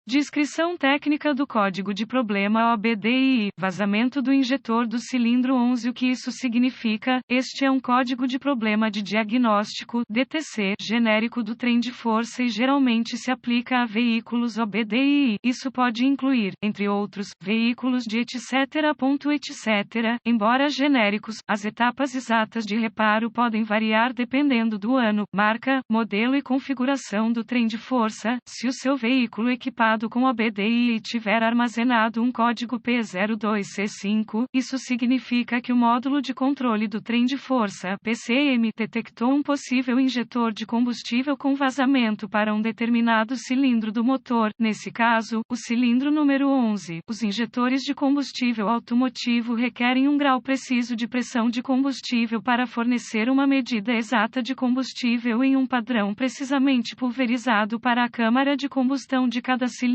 Descrição técnica do código de problema OBDII, vazamento do injetor do cilindro 11. O que isso significa? Este é um código de problema de diagnóstico, DTC, genérico do trem de força e geralmente se aplica a veículos OBDII. Isso pode incluir, entre outros, veículos de etc. Embora genéricos, as etapas exatas de reparo podem variar dependendo do ano, marca, modelo e configuração do trem de força. Se o seu veículo equipado com OBDII tiver armazenado um código P02C5, isso significa que o módulo de controle do trem de força, PCM, detectou um possível injetor de combustível com vazamento para um determinado cilindro do motor, nesse caso, o cilindro número 11. Os injetores de combustível automotivo requerem um grau preciso de pressão de combustível para fornecer uma medida exata de combustível em um padrão precisamente pulverizado para a câmara de combustão de cada cilindro.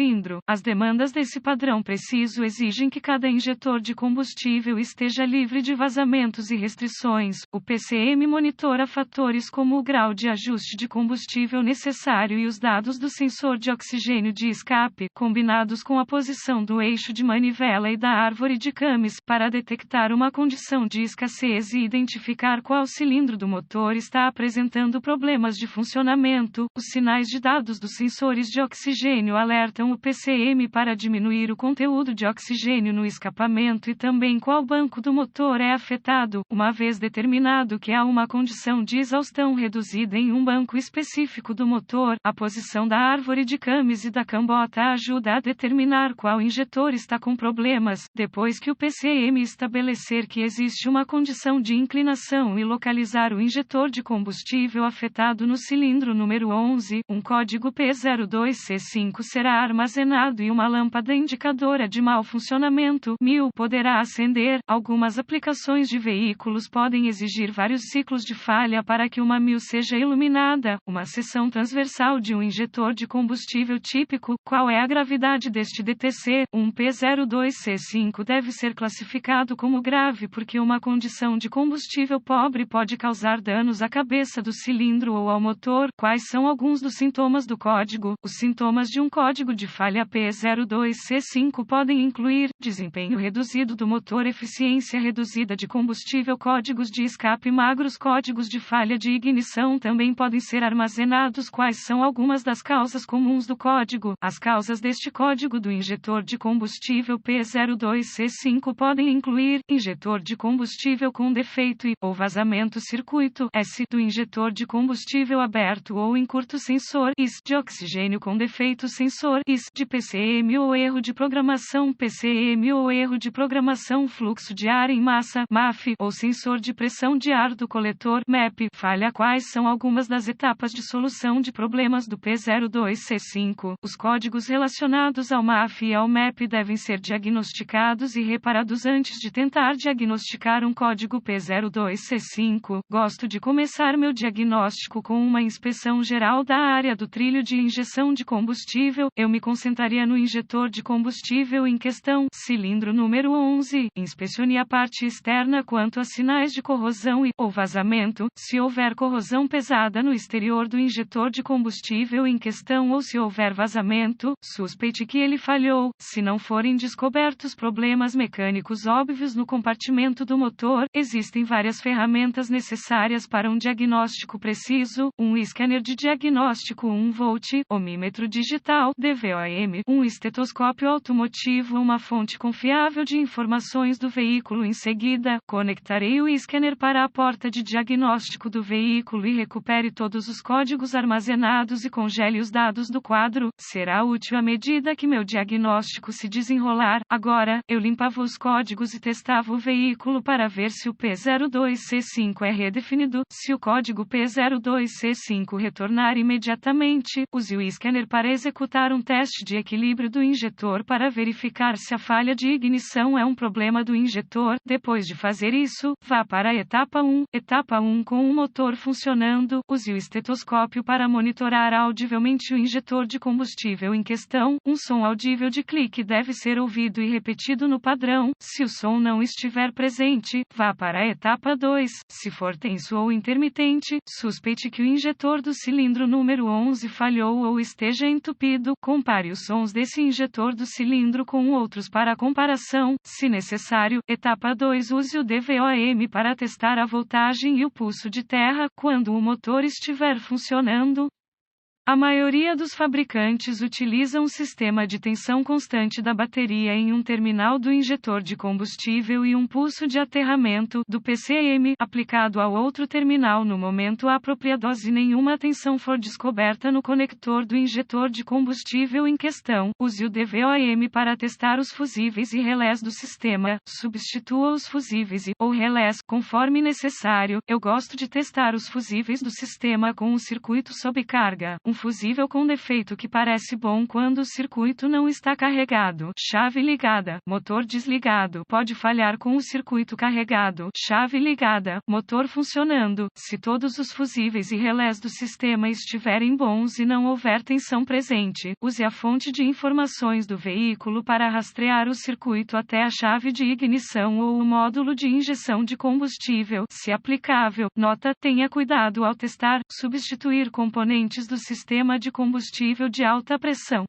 As demandas desse padrão preciso exigem que cada injetor de combustível esteja livre de vazamentos e restrições. O PCM monitora fatores como o grau de ajuste de combustível necessário e os dados do sensor de oxigênio de escape, combinados com a posição do eixo de manivela e da árvore de Camis, para detectar uma condição de escassez e identificar qual cilindro do motor está apresentando problemas de funcionamento. Os sinais de dados dos sensores de oxigênio alertam o PCM para diminuir o conteúdo de oxigênio no escapamento e também qual banco do motor é afetado. Uma vez determinado que há uma condição de exaustão reduzida em um banco específico do motor, a posição da árvore de Camis e da cambota ajuda a determinar qual injetor está com problemas. Depois que o PCM estabelecer que existe uma condição de inclinação e localizar o injetor de combustível afetado no cilindro número 11, um código P02C5 será armazenado e uma lâmpada indicadora de mau funcionamento 1000 poderá acender. Algumas aplicações de veículos podem exigir vários ciclos de falha para que uma 1000 seja iluminada. Uma seção transversal de um injetor de combustível típico. Qual é a gravidade deste DTC? Um P02C5 deve ser classificado como grave porque uma condição de combustível pobre pode causar danos à cabeça do cilindro ou ao motor. Quais são alguns dos sintomas do código? Os sintomas de um código de falha P02C5 podem incluir desempenho reduzido do motor, eficiência reduzida de combustível, códigos de escape magros, códigos de falha de ignição também podem ser armazenados. Quais são algumas das causas comuns do código? As causas deste código do injetor de combustível P02C5 podem incluir injetor de combustível com defeito e ou vazamento, circuito S do injetor de combustível aberto ou em curto, sensor IS de oxigênio com defeito, sensor IS de PCM ou erro de programação, PCM ou erro de programação, fluxo de ar em massa MAF ou sensor de pressão de ar do coletor MEP. Falha. Quais são algumas das etapas de solução de problemas do P02C5? Os códigos relacionados ao MAF e ao MEP devem ser diagnosticados e reparados antes de tentar diagnosticar um código P02C5. Gosto de começar meu diagnóstico com uma inspeção geral da área do trilho de injeção de combustível. Eu me concentraria no injetor de combustível em questão, cilindro número 11. Inspecione a parte externa quanto a sinais de corrosão e ou vazamento. Se houver corrosão pesada no exterior do injetor de combustível em questão ou se houver vazamento, suspeite que ele falhou. Se não forem descobertos problemas mecânicos óbvios no compartimento do motor, existem várias ferramentas necessárias para um diagnóstico preciso: um scanner de diagnóstico 1 volt, ohmímetro digital DVOM, um estetoscópio automotivo, uma fonte confiável de informações do veículo. Em seguida, conectarei o scanner para a porta de diagnóstico do veículo e recupere todos os códigos armazenados e congele os dados do quadro. Será útil à medida que meu diagnóstico se desenrolar. Agora, eu limpava os códigos e testava o veículo para ver se o P02C5 é redefinido. Se o código P02C5 retornar imediatamente, use o scanner para executar um teste de equilíbrio do injetor para verificar se a falha de ignição é um problema do injetor. Depois de fazer isso, vá para a etapa 1. Etapa 1. Com o motor funcionando, use o estetoscópio para monitorar audivelmente o injetor de combustível em questão. Um som audível de clique deve ser ouvido e repetido no padrão. Se o som não estiver presente, vá para a etapa 2. Se for tenso ou intermitente, suspeite que o injetor do cilindro número 11 falhou ou esteja entupido. Com compare os sons desse injetor do cilindro com outros para comparação, se necessário. Etapa 2. Use o DVOM para testar a voltagem e o pulso de terra quando o motor estiver funcionando. A maioria dos fabricantes utilizam um sistema de tensão constante da bateria em um terminal do injetor de combustível e um pulso de aterramento do PCM aplicado ao outro terminal no momento apropriado. Se nenhuma tensão for descoberta no conector do injetor de combustível em questão, use o DVOM para testar os fusíveis e relés do sistema. Substitua os fusíveis ou relés conforme necessário. Eu gosto de testar os fusíveis do sistema com o circuito sob carga. Um fusível com defeito que parece bom quando o circuito não está carregado. Chave ligada, motor desligado. Pode falhar com o circuito carregado. Chave ligada, motor funcionando. Se todos os fusíveis e relés do sistema estiverem bons e não houver tensão presente, use a fonte de informações do veículo para rastrear o circuito até a chave de ignição ou o módulo de injeção de combustível, se aplicável. Nota: tenha cuidado ao testar, substituir componentes do sistema de combustível de alta pressão.